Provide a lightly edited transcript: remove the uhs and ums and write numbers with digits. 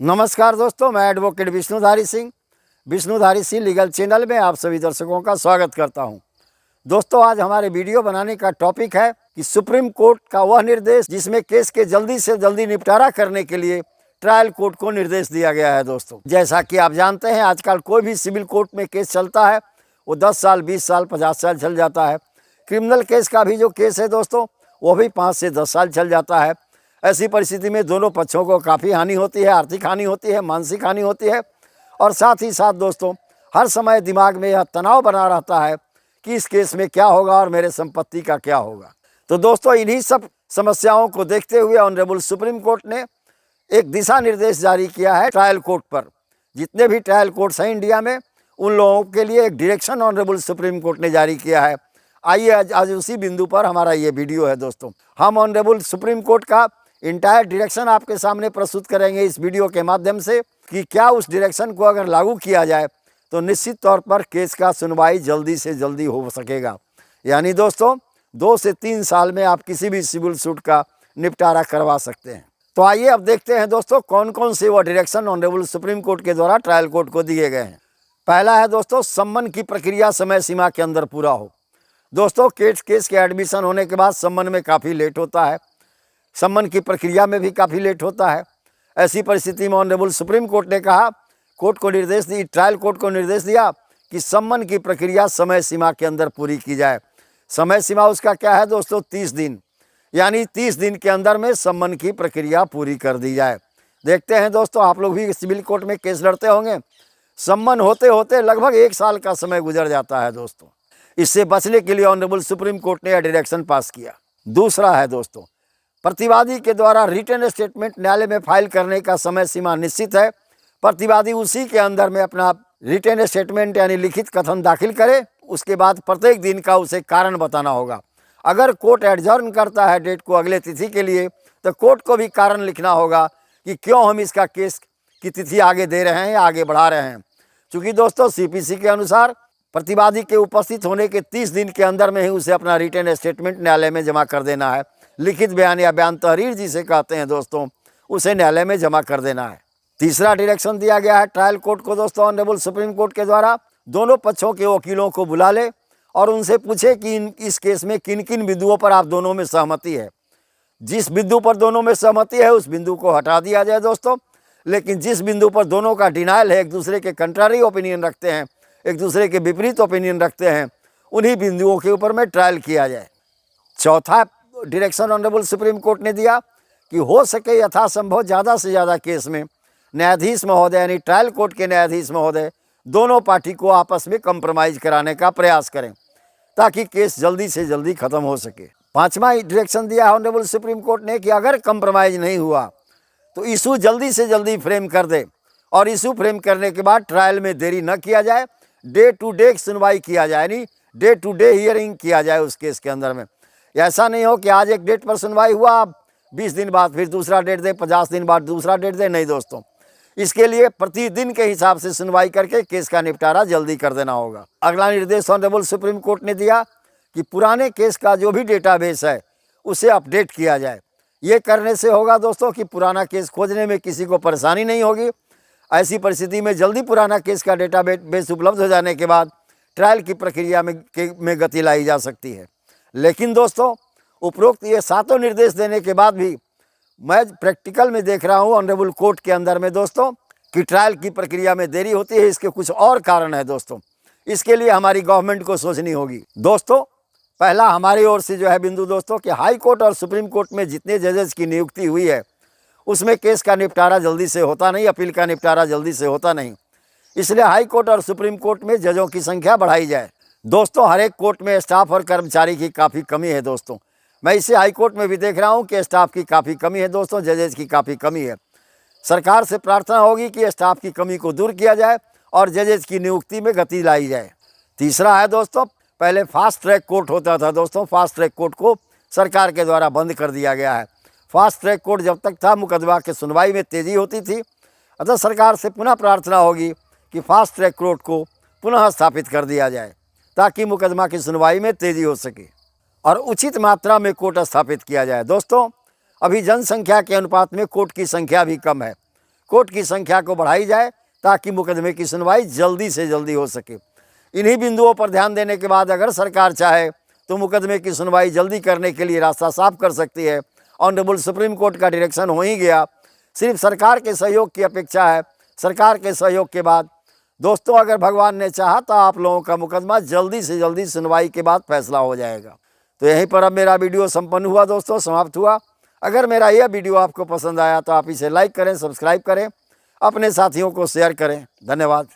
नमस्कार दोस्तों, मैं advocate Vishnudhari Singh legal channel में आप सभी दर्शकों का स्वागत करता हूं। दोस्तों, आज हमारे वीडियो बनाने का टॉपिक है कि सुप्रीम कोर्ट का वह निर्देश जिसमें केस के जल्दी से जल्दी निपटारा करने के लिए ट्रायल कोर्ट को निर्देश दिया गया है। दोस्तों, जैसा कि आप जानते हैं, आजकल कोई भी सिविल कोर्ट में केस चलता है वो 10 साल, 20 साल, 50 साल चल जाता है। क्रिमिनल केस का भी जो केस है दोस्तों, वो भी 5 से 10 साल चल जाता है। ऐसी परिस्थिति में दोनों पक्षों को काफ़ी हानि होती है, आर्थिक हानि होती है, मानसिक हानि होती है और साथ ही साथ दोस्तों हर समय दिमाग में यह तनाव बना रहता है कि इस केस में क्या होगा और मेरे संपत्ति का क्या होगा। तो दोस्तों, इन्हीं सब समस्याओं को देखते हुए ऑनरेबल सुप्रीम कोर्ट ने एक दिशा निर्देश जारी किया है ट्रायल कोर्ट पर। जितने भी ट्रायल कोर्ट्स हैं इंडिया में, उन लोगों के लिए एक डायरेक्शन ऑनरेबल सुप्रीम कोर्ट ने जारी किया है। आइए आज उसी बिंदु पर हमारा ये वीडियो है। दोस्तों, हम ऑनरेबल सुप्रीम कोर्ट का इंटायर डायरेक्शन आपके सामने प्रस्तुत करेंगे इस वीडियो के माध्यम से कि क्या उस डायरेक्शन को अगर लागू किया जाए तो निश्चित तौर पर केस का सुनवाई जल्दी से जल्दी हो सकेगा। यानी दोस्तों 2 से 3 साल में आप किसी भी सिविल सूट का निपटारा करवा सकते हैं। तो आइए अब देखते हैं दोस्तों कौन कौन से वो डायरेक्शन ऑनरेबल सुप्रीम कोर्ट के द्वारा ट्रायल कोर्ट को दिए गए हैं। पहला है दोस्तों, सम्मन की प्रक्रिया समय सीमा के अंदर पूरा हो। दोस्तों, केस के एडमिशन होने के बाद सम्मन में काफ़ी लेट होता है, सम्मन की प्रक्रिया में भी काफ़ी लेट होता है। ऐसी परिस्थिति में ऑनरेबल सुप्रीम कोर्ट ने कहा, ट्रायल कोर्ट को निर्देश दिया कि सम्मन की प्रक्रिया समय सीमा के अंदर पूरी की जाए। समय सीमा उसका क्या है दोस्तों? 30 दिन। यानी 30 दिन के अंदर में सम्मन की प्रक्रिया पूरी कर दी जाए। देखते हैं दोस्तों, आप लोग भी सिविल कोर्ट में केस लड़ते होंगे, सम्मन होते होते लगभग 1 साल का समय गुजर जाता है। दोस्तों, इससे बचने के लिए ऑनरेबल सुप्रीम कोर्ट ने यह डायरेक्शन पास किया। दूसरा है दोस्तों, प्रतिवादी के द्वारा रिटन स्टेटमेंट न्यायालय में फाइल करने का समय सीमा निश्चित है। प्रतिवादी उसी के अंदर में अपना रिटन स्टेटमेंट यानी लिखित कथन दाखिल करे। उसके बाद प्रत्येक दिन का उसे कारण बताना होगा। अगर कोर्ट एडजर्न करता है डेट को अगले तिथि के लिए, तो कोर्ट को भी कारण लिखना होगा कि क्यों हम इसका केस की तिथि आगे दे रहे हैं या आगे बढ़ा रहे हैं। चूँकि दोस्तों CPC के अनुसार प्रतिवादी के उपस्थित होने के 30 दिन के अंदर में ही उसे अपना रिटन स्टेटमेंट न्यायालय में जमा कर देना है। लिखित बयान या बयान तहरीर जिसे कहते हैं दोस्तों, उसे न्यायालय में जमा कर देना है। तीसरा डायरेक्शन दिया गया है ट्रायल कोर्ट को दोस्तों ऑनरेबल सुप्रीम कोर्ट के द्वारा, दोनों पक्षों के वकीलों को बुला ले और उनसे पूछे कि इस केस में किन किन बिंदुओं पर आप दोनों में सहमति है। जिस बिंदु पर दोनों में सहमति है उस बिंदु को हटा दिया जाए दोस्तों, लेकिन जिस बिंदु पर दोनों का डिनायल है, एक दूसरे के कंट्रारी ओपिनियन रखते हैं, एक दूसरे के विपरीत ओपिनियन रखते हैं, उन्हीं बिंदुओं के ऊपर में ट्रायल किया जाए। चौथा डायरेक्शन ऑनरेबल सुप्रीम कोर्ट ने दिया कि हो सके यथासंभव ज़्यादा से ज़्यादा केस में न्यायाधीश महोदय यानी ट्रायल कोर्ट के न्यायाधीश महोदय दोनों पार्टी को आपस में कंप्रोमाइज़ कराने का प्रयास करें ताकि केस जल्दी से जल्दी ख़त्म हो सके। पांचवा डायरेक्शन दिया है ऑनरेबल सुप्रीम कोर्ट ने कि अगर कंप्रोमाइज़ नहीं हुआ तो इशू जल्दी से जल्दी फ्रेम कर दे और इशू फ्रेम करने के बाद ट्रायल में देरी न किया जाए, डे टू डे सुनवाई किया जाए, यानी डे टू डे हियरिंग किया जाए उस केस के अंदर में। ऐसा नहीं हो कि आज एक डेट पर सुनवाई हुआ, 20 दिन बाद फिर दूसरा डेट दे, 50 दिन बाद दूसरा डेट दे। नहीं दोस्तों, इसके लिए प्रतिदिन के हिसाब से सुनवाई करके केस का निपटारा जल्दी कर देना होगा। अगला निर्देश ऑनरेबल सुप्रीम कोर्ट ने दिया कि पुराने केस का जो भी डेटाबेस है उसे अपडेट किया जाए। ये करने से होगा दोस्तों कि पुराना केस खोजने में किसी को परेशानी नहीं होगी। ऐसी परिस्थिति में जल्दी पुराना केस का डेटाबेस उपलब्ध हो जाने के बाद ट्रायल की प्रक्रिया में गति लाई जा सकती है। लेकिन दोस्तों, उपरोक्त ये 7 निर्देश देने के बाद भी मैं प्रैक्टिकल में देख रहा हूँ ऑनरेबल कोर्ट के अंदर में दोस्तों कि ट्रायल की प्रक्रिया में देरी होती है। इसके कुछ और कारण है दोस्तों, इसके लिए हमारी गवर्नमेंट को सोचनी होगी। दोस्तों, पहला हमारी ओर से जो है बिंदु दोस्तों कि हाई कोर्ट और सुप्रीम कोर्ट में जितने जजेस की नियुक्ति हुई है उसमें केस का निपटारा जल्दी से होता नहीं, अपील का निपटारा जल्दी से होता नहीं। इसलिए हाई कोर्ट और सुप्रीम कोर्ट में जजों की संख्या बढ़ाई जाए। दोस्तों, हर एक कोर्ट में स्टाफ और कर्मचारी की काफ़ी कमी है दोस्तों। मैं इसे हाई कोर्ट में भी देख रहा हूं कि स्टाफ की काफ़ी कमी है दोस्तों, जजेस की काफ़ी कमी है। सरकार से प्रार्थना होगी कि स्टाफ की कमी को दूर किया जाए और जजेस की नियुक्ति में गति लाई जाए। तीसरा है दोस्तों, पहले फास्ट ट्रैक कोर्ट होता था दोस्तों, फास्ट ट्रैक कोर्ट को सरकार के द्वारा बंद कर दिया गया है। फास्ट ट्रैक कोर्ट जब तक था मुकदमा की सुनवाई में तेज़ी होती थी। अतः सरकार से पुनः प्रार्थना होगी कि फास्ट ट्रैक कोर्ट को पुनः स्थापित कर दिया जाए ताकि मुकदमा की सुनवाई में तेज़ी हो सके और उचित मात्रा में कोर्ट स्थापित किया जाए। दोस्तों, अभी जनसंख्या के अनुपात में कोर्ट की संख्या भी कम है। कोर्ट की संख्या को बढ़ाई जाए ताकि मुकदमे की सुनवाई जल्दी से जल्दी हो सके। इन्हीं बिंदुओं पर ध्यान देने के बाद अगर सरकार चाहे तो मुकदमे की सुनवाई जल्दी करने के लिए रास्ता साफ कर सकती है। ऑनरेबल सुप्रीम कोर्ट का डायरेक्शन हो ही गया, सिर्फ सरकार के सहयोग की अपेक्षा है। सरकार के सहयोग के बाद दोस्तों अगर भगवान ने चाहा तो आप लोगों का मुकदमा जल्दी से जल्दी सुनवाई के बाद फैसला हो जाएगा। तो यहीं पर अब मेरा वीडियो संपन्न हुआ दोस्तों, समाप्त हुआ। अगर मेरा यह वीडियो आपको पसंद आया तो आप इसे लाइक करें, सब्सक्राइब करें, अपने साथियों को शेयर करें। धन्यवाद।